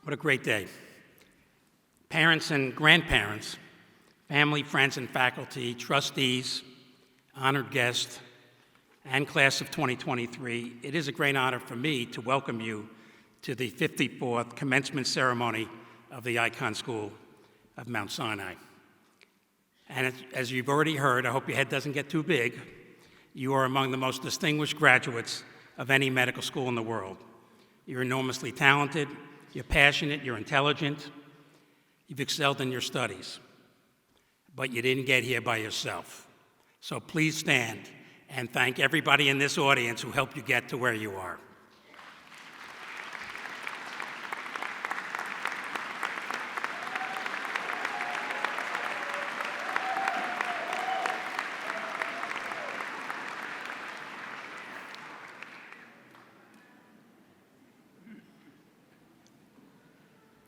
What a great day. Parents and grandparents, family, friends, and faculty, trustees, honored guests, and class of 2023, it is a great honor for me to welcome you to the 54th commencement ceremony of the Icahn School of Mount Sinai. And as you've already heard, I hope your head doesn't get too big, you are among the most distinguished graduates of any medical school in the world. You're enormously talented, you're passionate, you're intelligent, you've excelled in your studies, but you didn't get here by yourself. So please stand and thank everybody in this audience who helped you get to where you are.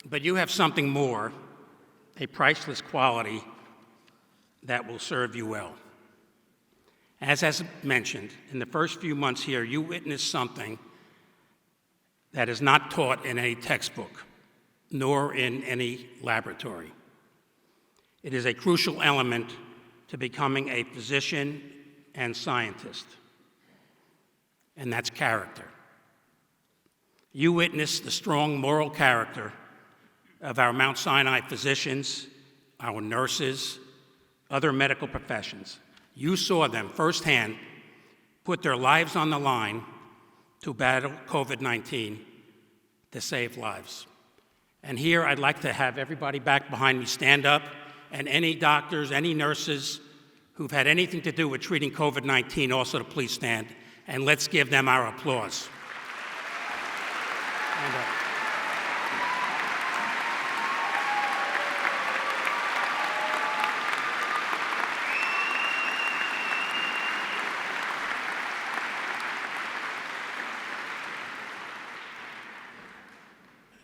But you have something more, a priceless quality that will serve you well. As mentioned, in the first few months here, you witnessed something that is not taught in any textbook, nor in any laboratory. It is a crucial element to becoming a physician and scientist, and that's character. You witnessed the strong moral character of our Mount Sinai physicians, our nurses, other medical professions. You saw them firsthand put their lives on the line to battle COVID-19 to save lives. And here I'd like to have everybody back behind me stand up, and any doctors, any nurses who've had anything to do with treating COVID-19 also to please stand, and let's give them our applause.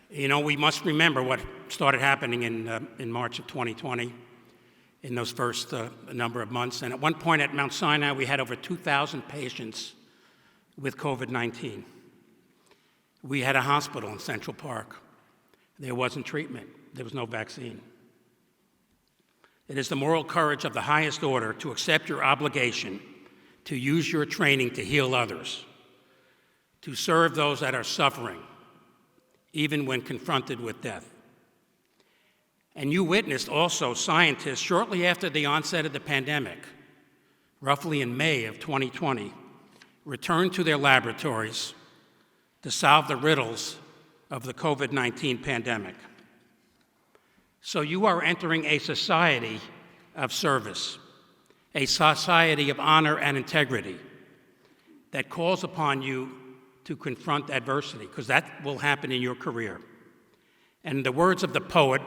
You know, we must remember what started happening in March of 2020, in those first number of months. And at one point at Mount Sinai, we had over 2,000 patients with COVID-19. We had a hospital in Central Park. There wasn't treatment. There was no vaccine. It is the moral courage of the highest order to accept your obligation, to use your training to heal others, to serve those that are suffering, even when confronted with death. And you witnessed also scientists shortly after the onset of the pandemic, roughly in May of 2020, return to their laboratories to solve the riddles of the COVID-19 pandemic. So you are entering a society of service, a society of honor and integrity that calls upon you to confront adversity, because that will happen in your career. And in the words of the poet,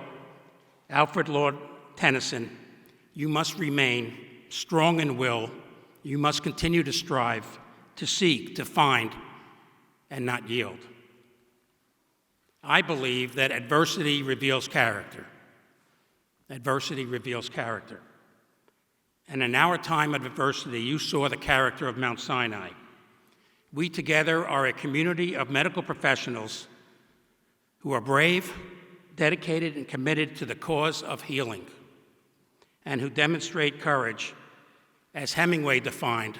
Alfred Lord Tennyson, you must remain strong in will, you must continue to strive, to seek, to find, and not yield. I believe that adversity reveals character. Adversity reveals character. And in our time of adversity, you saw the character of Mount Sinai. We together are a community of medical professionals who are brave, dedicated, and committed to the cause of healing, and who demonstrate courage, as Hemingway defined,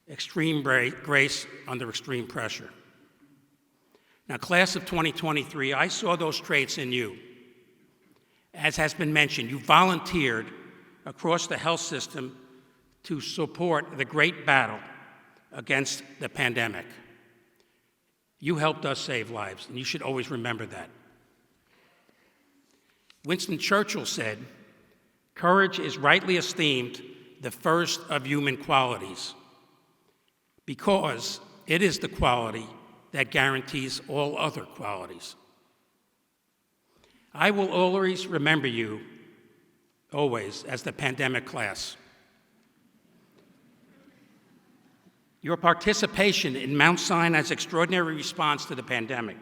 extreme grace under extreme pressure. Now, class of 2023, I saw those traits in you. As has been mentioned, you volunteered across the health system to support the great battle against the pandemic. You helped us save lives, and you should always remember that. Winston Churchill said, "Courage is rightly esteemed the first of human qualities, because it is the quality that guarantees all other qualities." I will always remember you, always, as the pandemic class. Your participation in Mount Sinai's extraordinary response to the pandemic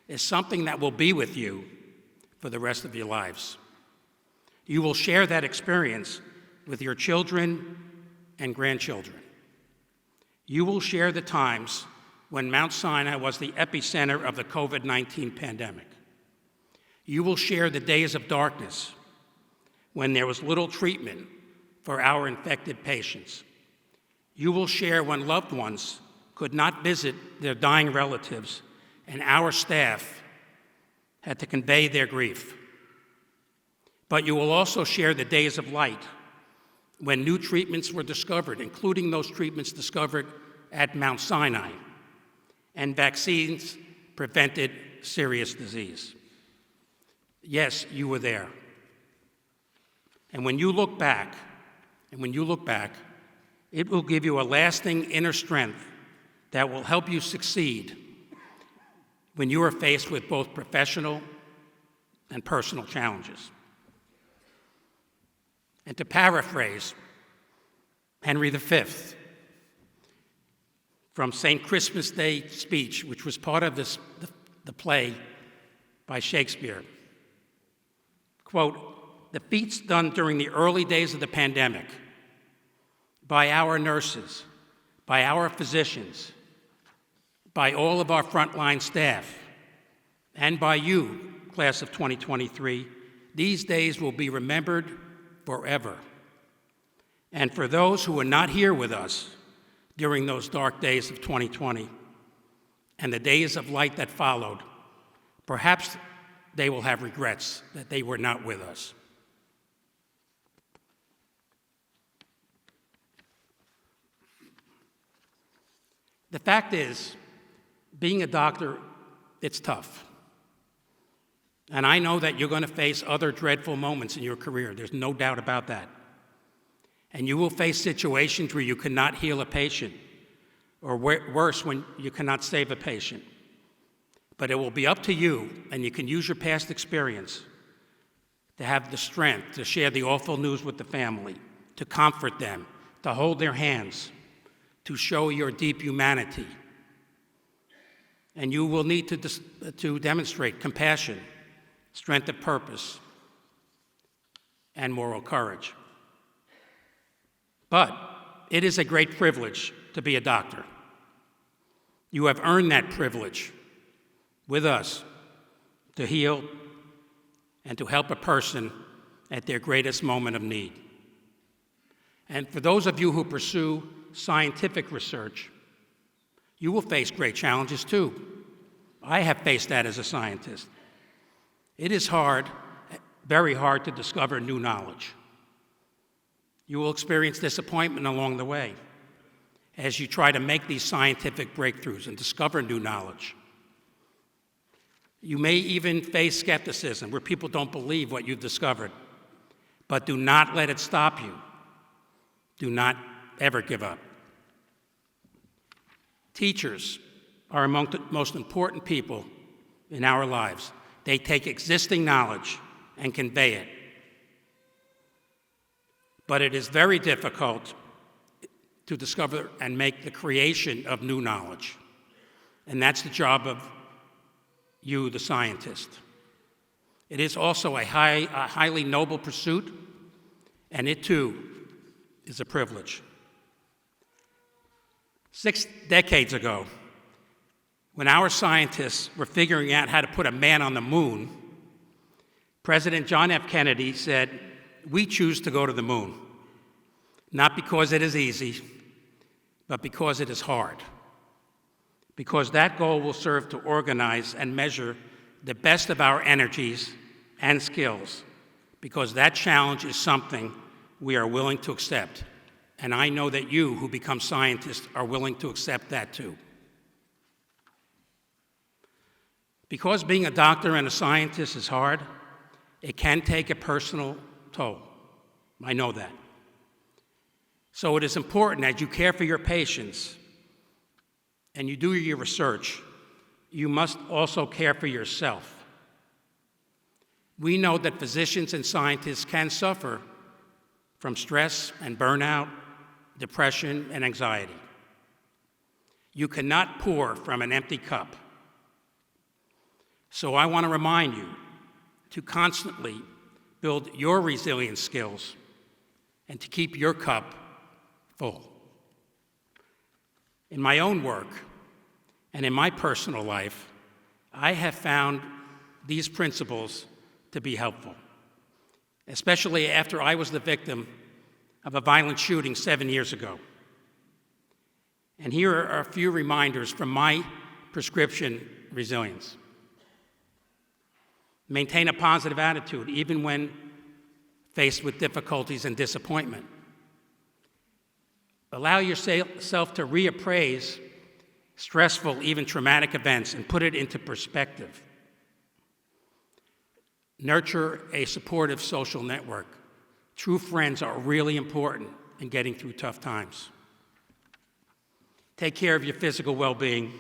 is something that will be with you for the rest of your lives. You will share that experience with your children and grandchildren. You will share the times when Mount Sinai was the epicenter of the COVID-19 pandemic. You will share the days of darkness when there was little treatment for our infected patients. You will share when loved ones could not visit their dying relatives and our staff had to convey their grief. But you will also share the days of light when new treatments were discovered, including those treatments discovered at Mount Sinai, and vaccines prevented serious disease. Yes, you were there. And when you look back, it will give you a lasting inner strength that will help you succeed when you are faced with both professional and personal challenges. And to paraphrase Henry V from St. Christmas Day speech, which was part of the play by Shakespeare, quote, "The feats done during the early days of the pandemic by our nurses, by our physicians, by all of our frontline staff, and by you, class of 2023, these days will be remembered forever. And for those who were not here with us during those dark days of 2020 and the days of light that followed, perhaps they will have regrets that they were not with us." The fact is, being a doctor, it's tough. And I know that you're going to face other dreadful moments in your career. There's no doubt about that. And you will face situations where you cannot heal a patient, or worse, when you cannot save a patient. But it will be up to you, and you can use your past experience to have the strength to share the awful news with the family, to comfort them, to hold their hands, to show your deep humanity. And you will need to demonstrate compassion, strength of purpose, and moral courage. But it is a great privilege to be a doctor. You have earned that privilege with us to heal and to help a person at their greatest moment of need. And for those of you who pursue scientific research, you will face great challenges too. I have faced that as a scientist. It is hard, very hard, to discover new knowledge. You will experience disappointment along the way as you try to make these scientific breakthroughs and discover new knowledge. You may even face skepticism where people don't believe what you've discovered, but do not let it stop you. Do not ever give up. Teachers are among the most important people in our lives. They take existing knowledge and convey it. But it is very difficult to discover and make the creation of new knowledge. And that's the job of you, the scientist. It is also a highly noble pursuit, and it too is a privilege. 6 decades ago, when our scientists were figuring out how to put a man on the moon, President John F. Kennedy said, "We choose to go to the moon, not because it is easy, but because it is hard. Because that goal will serve to organize and measure the best of our energies and skills, because that challenge is something we are willing to accept. And I know that you who become scientists are willing to accept that too." Because being a doctor and a scientist is hard, it can take a personal toll. I know that. So it is important as you care for your patients and you do your research, you must also care for yourself. We know that physicians and scientists can suffer from stress and burnout, depression and anxiety. You cannot pour from an empty cup. So I want to remind you to constantly build your resilience skills and to keep your cup full. In my own work and in my personal life, I have found these principles to be helpful, especially after I was the victim of a violent shooting 7 years ago. And here are a few reminders from my prescription resilience. Maintain a positive attitude, even when faced with difficulties and disappointment. Allow yourself to reappraise stressful, even traumatic events and put it into perspective. Nurture a supportive social network. True friends are really important in getting through tough times. Take care of your physical well-being,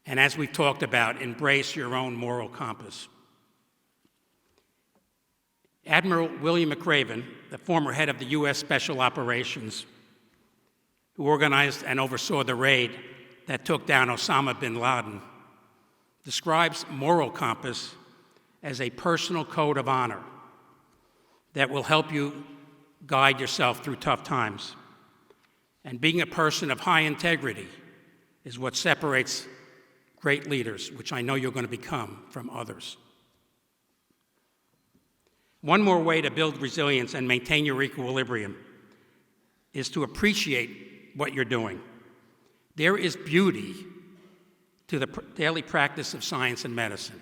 and as we've talked about, embrace your own moral compass. Admiral William McRaven, the former head of the U.S. Special Operations, who organized and oversaw the raid that took down Osama bin Laden, describes moral compass as a personal code of honor that will help you guide yourself through tough times. And being a person of high integrity is what separates great leaders, which I know you're going to become, from others. One more way to build resilience and maintain your equilibrium is to appreciate what you're doing. There is beauty to the daily practice of science and medicine.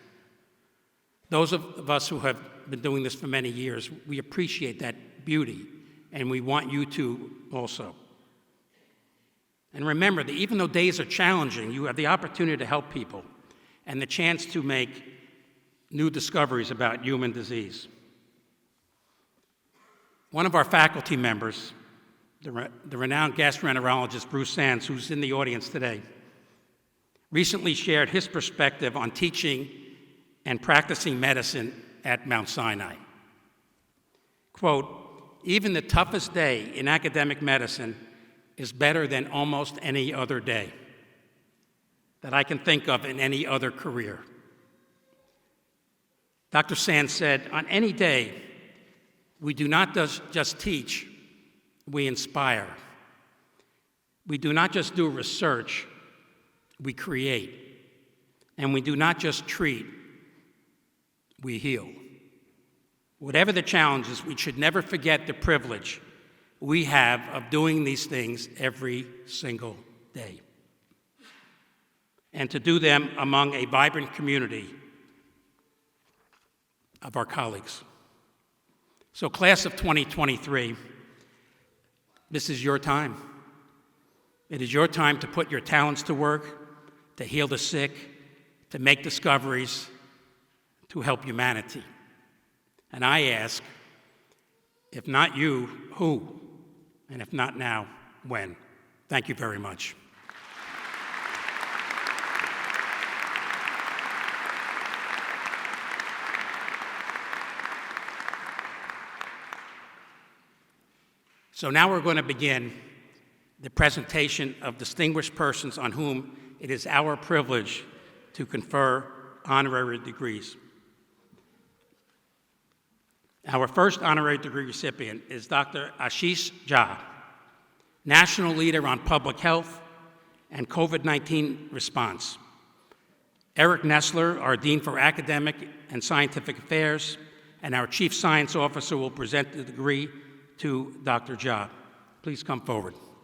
Those of us who have been doing this for many years, we appreciate that beauty, and we want you to also. And remember that even though days are challenging, you have the opportunity to help people and the chance to make new discoveries about human disease. One of our faculty members, the renowned gastroenterologist Bruce Sands, who's in the audience today, recently shared his perspective on teaching and practicing medicine at Mount Sinai. Quote, "Even the toughest day in academic medicine is better than almost any other day that I can think of in any other career." Dr. Sands said, "On any day, we do not just teach, we inspire. We do not just do research, we create. And we do not just treat, we heal." Whatever the challenges, we should never forget the privilege we have of doing these things every single day, and to do them among a vibrant community of our colleagues. So, class of 2023, this is your time. It is your time to put your talents to work, to heal the sick, to make discoveries, to help humanity. And I ask, if not you, who? And if not now, when? Thank you very much. So now we're going to begin the presentation of distinguished persons on whom it is our privilege to confer honorary degrees. Our first honorary degree recipient is Dr. Ashish Jha, National Leader on Public Health and COVID-19 Response. Eric Nestler, our Dean for Academic and Scientific Affairs, and our Chief Science Officer will present the degree to Dr. Jha. Please come forward.